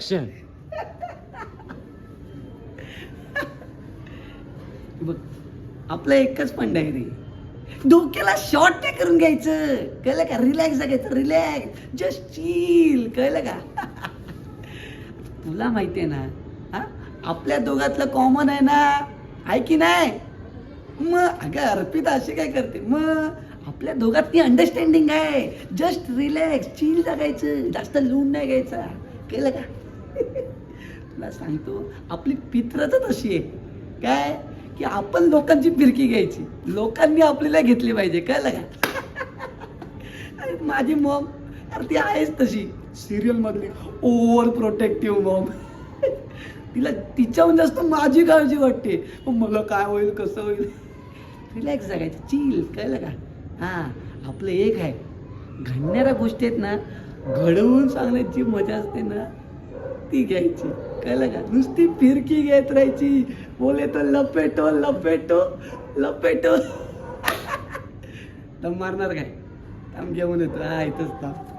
Action. बघ, आपलं एकच फंड आहे रे, डोक्याला शॉर्ट ते करून घ्यायचं, कळलं का? रिलॅक्स जागायचं, रिलॅक्स, जस्ट चिल, कळलं का? तुला माहिती आहे ना, हा आपल्या दोघातलं कॉमन आहे ना, आहे की नाही? मग अगं अर्पिता अशी काय करते, मग आपल्या दोघात ती अंडरस्टँडिंग आहे. जस्ट रिलॅक्स, चिल जगायचं, जास्त लोन नाही घ्यायचा, कळलं का? तुला सांगतो, आपली फितरतच अशी आहे काय, की आपण लोकांची फिरकी घ्यायची, लोकांनी आपल्याला घेतली पाहिजे, कळलं का? अरे माझी मॉम, अरे ती आहेच तशी सिरियल मधली ओव्हर प्रोटेक्टिव्ह मॉम. तिला तिच्याहून जास्त माझी काळजी वाटते, मग मला काय होईल, कसं होईल. रिलॅक्स जगायचं, चिल, कळलं का? हां, आपलं एक आहे, घडणाऱ्या गोष्टी आहेत ना, घडवून सांगण्याची मजा असते ना, ती घ्यायची, कळलं का? नुसती फिरकी घेत राहायची, बोले तो लपेटो लपेटो लपेटो. दम मारणार काय? थांब घेऊन येतो, हा इथंच थांब.